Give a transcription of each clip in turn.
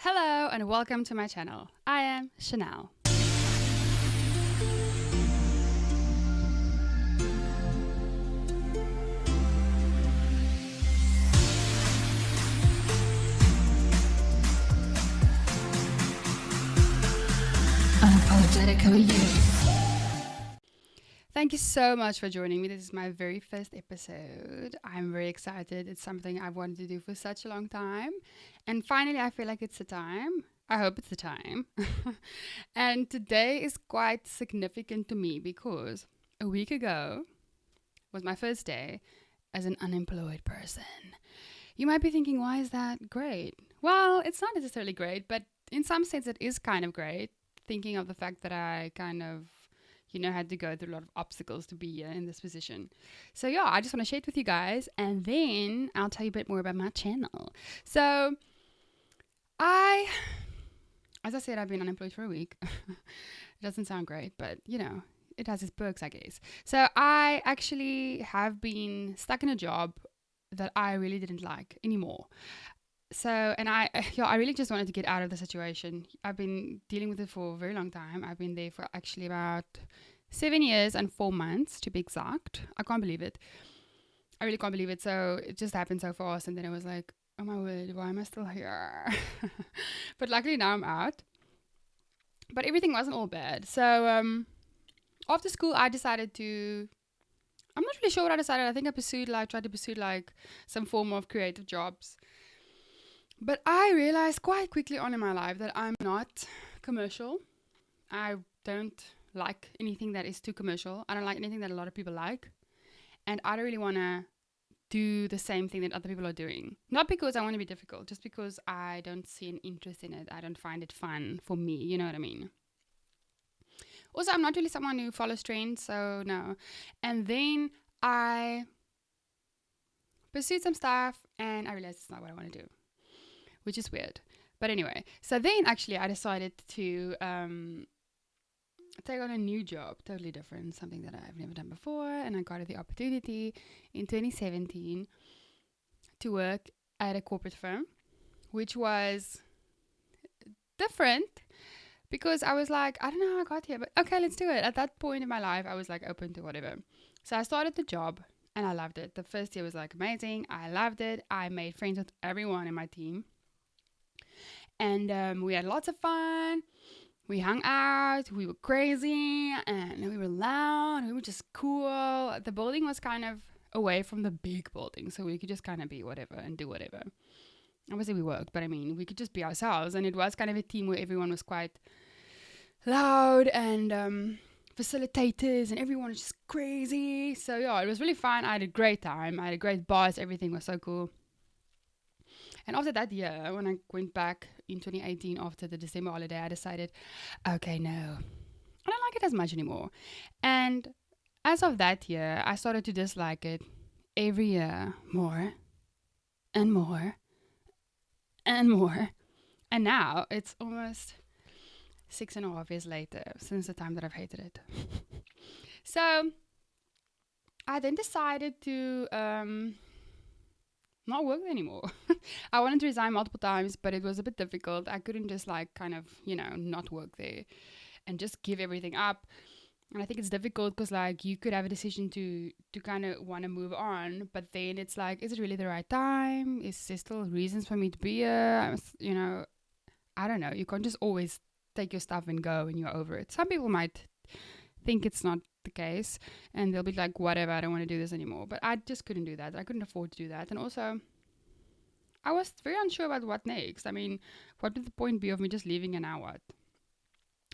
Hello and welcome to my channel. I am Chanel. Unapologetically you. Thank you so much for joining me. This is my very first episode. I'm very excited. It's something I've wanted to do for such a long time. And finally, I feel like it's the time. I hope it's the time. And today is quite significant to me because a week ago was my first day as an unemployed person. You might be thinking, why is that great? Well, it's not necessarily great, but in some sense, it is kind of great. Thinking of the fact that I kind of, had to go through a lot of obstacles to be here in this position. So, yeah, I just want to share it with you guys, and then I'll tell you a bit more about my channel. So, as I said, I've been unemployed for a week. It doesn't sound great, but, it has its perks, I guess. So, I actually have been stuck in a job that I really didn't like anymore. So, and I really just wanted to get out of the situation. I've been dealing with it for a very long time. I've been there for actually about 7 years and 4 months to be exact. I can't believe it. I really can't believe it. So it just happened so fast. And then it was like, oh my word, why am I still here? But luckily now I'm out. But everything wasn't all bad. So after school, I decided to. I'm not really sure what I decided. I think I tried to pursue some form of creative jobs. But I realized quite quickly on in my life that I'm not commercial. I don't like anything that is too commercial. I don't like anything that a lot of people like. And I don't really want to do the same thing that other people are doing. Not because I want to be difficult, just because I don't see an interest in it. I don't find it fun for me. You know what I mean? Also, I'm not really someone who follows trends, so no. And then I pursued some stuff and I realized it's not what I want to do, which is weird. But anyway, so then actually I decided to take on a new job, totally different, something that I've never done before. And I got the opportunity in 2017 to work at a corporate firm, which was different because I was like, I don't know how I got here, but okay, let's do it. At that point in my life, I was like open to whatever. So I started the job and I loved it. The first year was like amazing. I loved it. I made friends with everyone in my team. And we had lots of fun. We hung out. We were crazy. And we were loud. We were just cool. The building was kind of away from the big building. So we could just kind of be whatever and do whatever. Obviously we worked, but I mean, we could just be ourselves. And it was kind of a team where everyone was quite loud and facilitators. And everyone was just crazy. So yeah, it was really fun. I had a great time. I had a great boss. Everything was so cool. And after that year, when I went back in 2018 after the December holiday, I decided, okay, no, I don't like it as much anymore. And as of that year, I started to dislike it every year more and more and more. And now it's almost 6.5 years later since the time that I've hated it. So I then decided to not work there anymore. I wanted to resign multiple times, but it was a bit difficult. I couldn't just not work there and just give everything up. And I think it's difficult because you could have a decision to kind of want to move on, but then it's like, is it really the right time? Is there still reasons for me to be here? I don't know. You can't just always take your stuff and go and you're over it. Some people might think it's not the case and they'll be like, whatever, I don't want to do this anymore. But I just couldn't do that. I couldn't afford to do that. And also, I was very unsure about what next. I mean, what would the point be of me just leaving and now what?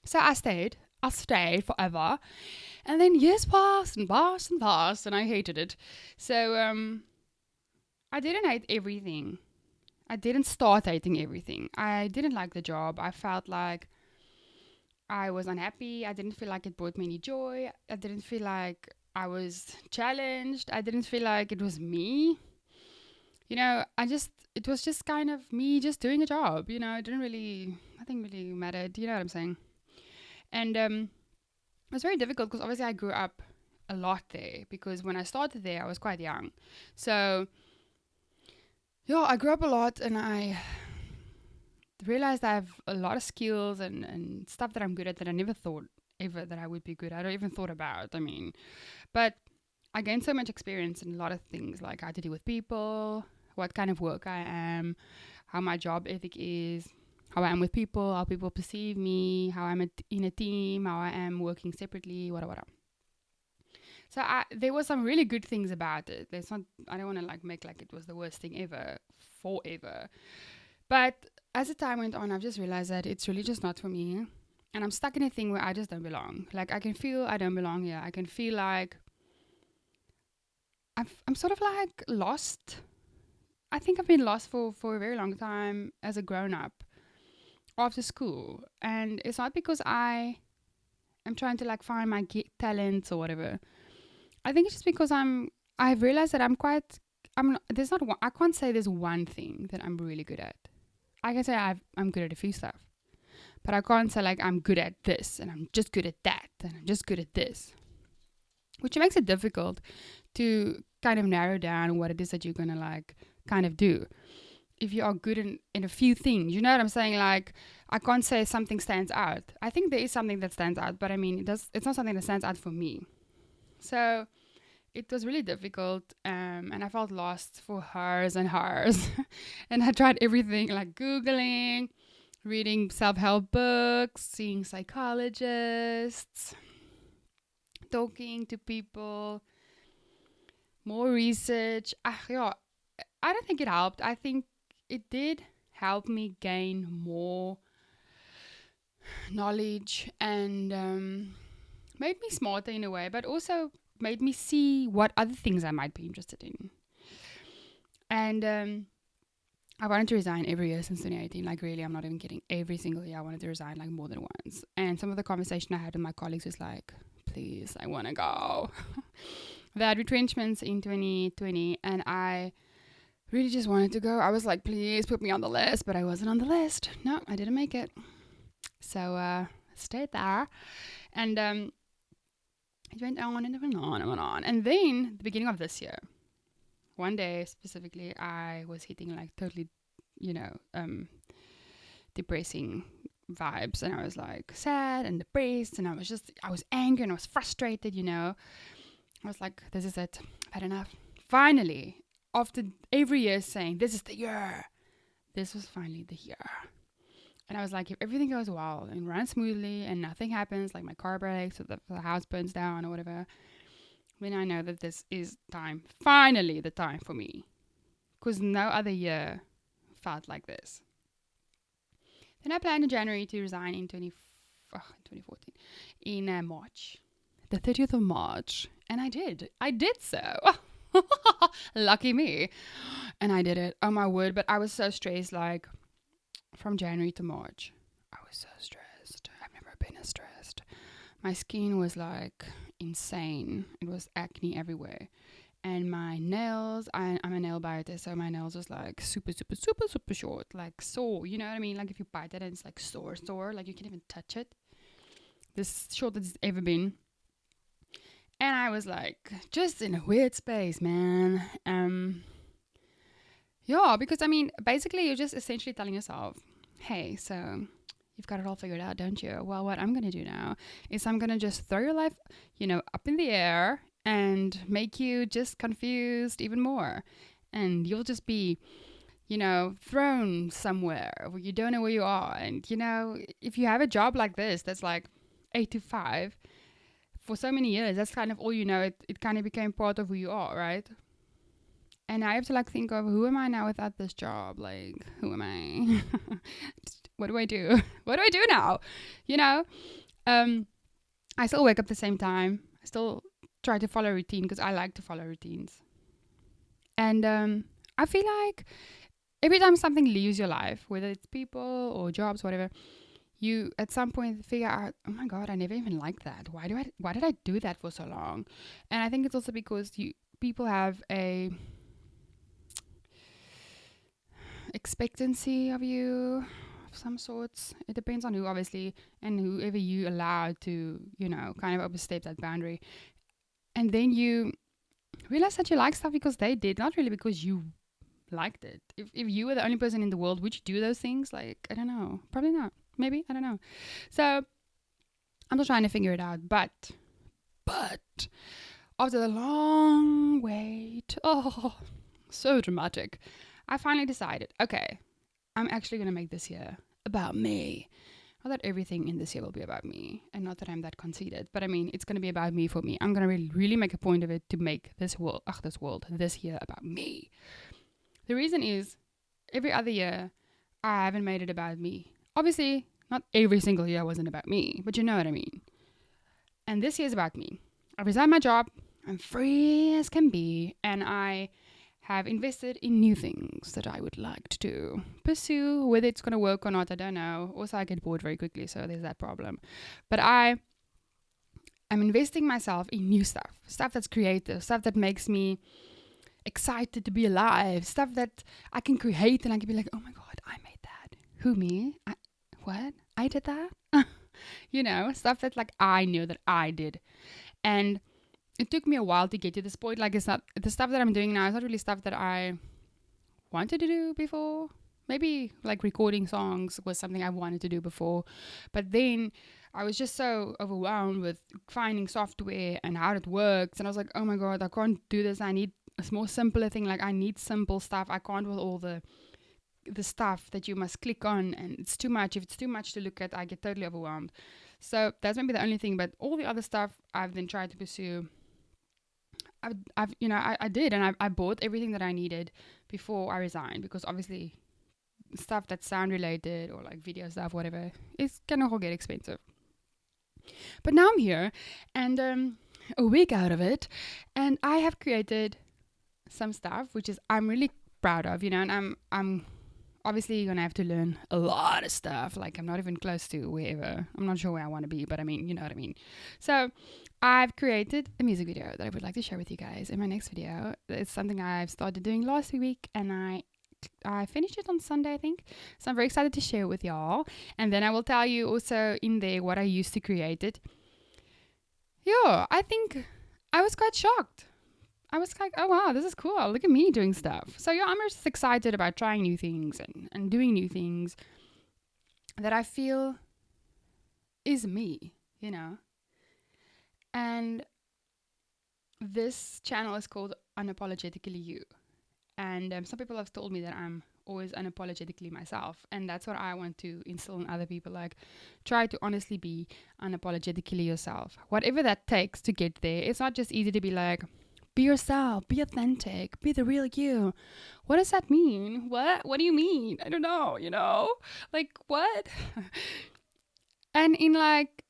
So I stayed forever. And then years passed and passed and passed and I hated it. So I didn't hate everything. I didn't start hating everything. I didn't like the job. I felt like I was unhappy. I didn't feel like it brought me any joy. I didn't feel like I was challenged. I didn't feel like it was me. It was just kind of me just doing a job. Nothing really mattered. You know what I'm saying? And it was very difficult because obviously I grew up a lot there because when I started there, I was quite young. So, yeah, I grew up a lot and I realized I have a lot of skills and stuff that I'm good at that I never thought ever that I would be good at or even thought about. I mean, but I gained so much experience in a lot of things, like how to deal with people, what kind of work I am, how my job ethic is, how I am with people, how people perceive me, how I'm in a team, how I am working separately, whatever. So there were some really good things about it. There's not. I don't want to like make like it was the worst thing ever, forever. But as the time went on, I've just realized that it's really just not for me, and I'm stuck in a thing where I just don't belong. Like I can feel I don't belong here. I can feel like I'm sort of like lost. I think I've been lost for a very long time as a grown up after school, and it's not because I am trying to like find my talents or whatever. I think it's just because I've realized that there's not one, I can't say there's one thing that I'm really good at. I can say I'm good at a few stuff, but I can't say like I'm good at this and I'm just good at that and I'm just good at this, which makes it difficult to kind of narrow down what it is that you're going to like kind of do. If you are good in a few things, you know what I'm saying? Like, I can't say something stands out. I think there is something that stands out, but I mean, it's not something that stands out for me. So it was really difficult, and I felt lost for hours and hours. And I tried everything, like Googling, reading self-help books, seeing psychologists, talking to people, more research. Yeah, I don't think it helped. I think it did help me gain more knowledge and made me smarter in a way, but also made me see what other things I might be interested in. And I wanted to resign every year since 2018. Like, really, I'm not even kidding. Every single year, I wanted to resign like more than once. And some of the conversation I had with my colleagues was like, please, I want to go. They had retrenchments in 2020, and I really just wanted to go. I was like, please put me on the list, but I wasn't on the list. No, I didn't make it. So stayed there. And it went on and went on and went on. And then the beginning of this year, one day specifically, I was hitting like totally, depressing vibes. And I was like sad and depressed. And I was angry and I was frustrated, I was like, this is it. I've had enough. Finally, after every year saying, this is the year, this was finally the year. And I was like, if everything goes well and runs smoothly and nothing happens, like my car breaks or the house burns down or whatever, then I know that this is finally the time for me. Because no other year felt like this. Then I planned in January to resign in 2014, in March, the 30th of March. And I did. I did so. Lucky me. And I did it. Oh my word. But I was so stressed, like, from January to March. I was so stressed. I've never been as stressed. My skin was like insane. It was acne everywhere. And my nails, I'm a nail biter, so my nails was like super, super, super, super short, like sore. You know what I mean? Like if you bite it and it's like sore, like you can't even touch it. This short as it's ever been. And I was like, just in a weird space, man. Yeah, because I mean, basically you're just essentially telling yourself, hey, so you've got it all figured out, don't you? Well, what I'm going to do now is I'm going to just throw your life, up in the air and make you just confused even more. And you'll just be, thrown somewhere where you don't know where you are. And, if you have a job like this, that's like 8 to 5 for so many years, that's kind of all you know. It kind of became part of who you are, right? And I have to like think of, who am I now without this job? Like, who am I? What do I do? What do I do now? I still wake up the same time. I still try to follow a routine because I like to follow routines. And I feel like every time something leaves your life, whether it's people or jobs, whatever, you at some point figure out, oh my God, I never even liked that. Why did I do that for so long? And I think it's also because people have a expectancy of you of some sorts. It depends on who, obviously, and whoever you allow to, kind of overstep that boundary. And then you realize that you like stuff because they did, not really because you liked it. If you were the only person in the world, would you do those things? Like, I don't know. Probably not. Maybe. I don't know. So I'm still trying to figure it out. But after the long wait, oh, so dramatic, I finally decided, okay, I'm actually going to make this year about me. Not that everything in this year will be about me, and not that I'm that conceited, but I mean, it's going to be about me for me. I'm going to really make a point of it to make this year about me. The reason is, every other year, I haven't made it about me. Obviously, not every single year wasn't about me, but you know what I mean. And this year's about me. I resigned my job. I'm free as can be, and I have invested in new things that I would like to pursue. Whether it's going to work or not, I don't know. Also, I get bored very quickly, so there's that problem. But I am investing myself in new stuff that's creative, stuff that makes me excited to be alive, stuff that I can create and I can be like, oh my God, I made that. Who, me? What? I did that? Stuff that like I knew that I did. And it took me a while to get to this point. Like, it's not the stuff that I'm doing now is not really stuff that I wanted to do before. Maybe like recording songs was something I wanted to do before, but then I was just so overwhelmed with finding software and how it works, and I was like, oh my God, I can't do this. I need a more simpler thing. Like, I need simple stuff. I can't with all the stuff that you must click on, and it's too much. If it's too much to look at, I get totally overwhelmed. So that's maybe the only thing, but all the other stuff I've then tried to pursue. I did, and I bought everything that I needed before I resigned, because obviously stuff that's sound related or like video stuff, whatever, it's gonna all get expensive. But now I'm here, and a week out of it, and I have created some stuff which is I'm really proud of, and I'm obviously gonna have to learn a lot of stuff. Like, I'm not even close to wherever. I'm not sure where I want to be, but I mean, you know what I mean. So I've created a music video that I would like to share with you guys in my next video. It's something I've started doing last week, and I finished it on Sunday, I think. So I'm very excited to share it with y'all. And then I will tell you also in there what I used to create it. Yeah, I think I was quite shocked. I was like, oh wow, this is cool. Look at me doing stuff. So yeah, I'm just excited about trying new things and doing new things that I feel is me, And this channel is called Unapologetically You. And some people have told me that I'm always unapologetically myself. And that's what I want to instill in other people. Like, try to honestly be unapologetically yourself. Whatever that takes to get there. It's not just easy to be like, be yourself, be authentic, be the real you. What does that mean? What do you mean? I don't know, Like, what? And in like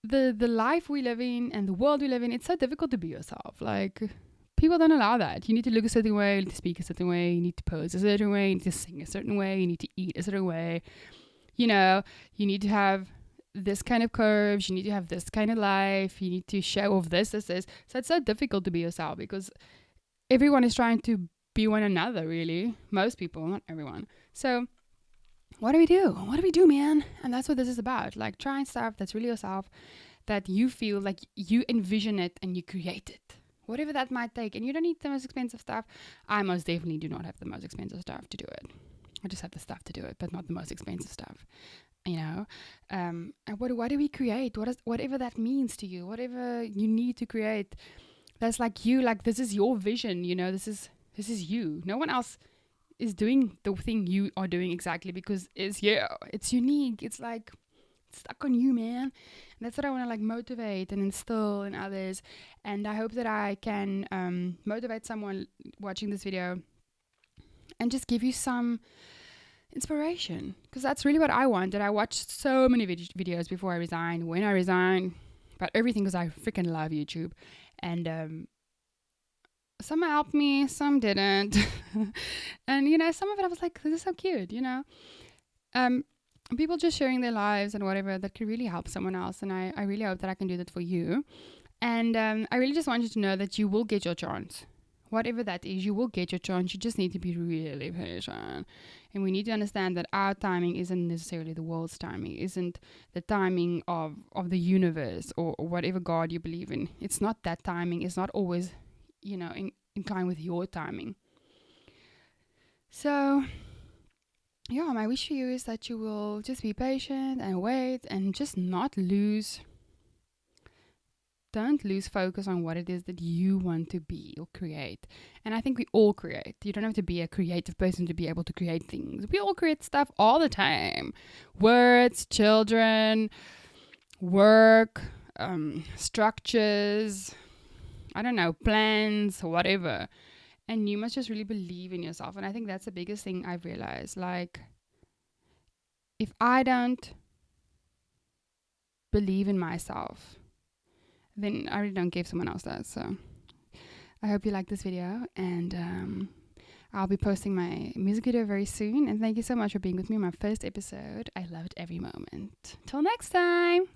the life we live in and the world we live in, it's so difficult to be yourself. Like, people don't allow that. You need to look a certain way, you need to speak a certain way, you need to pose a certain way, you need to sing a certain way, you need to eat a certain way. You need to have this kind of curves, you need to have this kind of life, you need to show off this. So it's so difficult to be yourself because everyone is trying to be one another, really. Most people, not everyone. So what do we do? What do we do, man? And that's what this is about. Like, trying stuff that's really yourself, that you feel like you envision it and you create it. Whatever that might take. And you don't need the most expensive stuff. I most definitely do not have the most expensive stuff to do it. I just have the stuff to do it, but not the most expensive stuff. And what do we create? Whatever that means to you, whatever you need to create, that's like you, like this is your vision, this is you. No one else is doing the thing you are doing exactly, because it's unique. It's like stuck on you, man. And that's what I want to like motivate and instill in others. And I hope that I can motivate someone watching this video and just give you some inspiration, because that's really what I wanted. I watched so many videos before I resigned, when I resigned, about everything, because I freaking love YouTube. And some helped me, some didn't. And some of it I was like, this is so cute. People just sharing their lives and whatever that could really help someone else. And I really hope that I can do that for you. And I really just want you to know that you will get your chance. Whatever that is, you will get your chance. You just need to be really patient. And we need to understand that our timing isn't necessarily the world's timing, isn't the timing of the universe or whatever God you believe in. It's not that timing. It's not always, in line with your timing. So, yeah, my wish for you is that you will just be patient and wait and just don't lose focus on what it is that you want to be or create. And I think we all create. You don't have to be a creative person to be able to create things. We all create stuff all the time. Words, children, work, structures, I don't know, plans, whatever. And you must just really believe in yourself. And I think that's the biggest thing I've realized. Like, if I don't believe in myself, then I really don't care if someone else does. So I hope you like this video, and I'll be posting my music video very soon. And thank you so much for being with me on my first episode. I loved every moment. Till next time.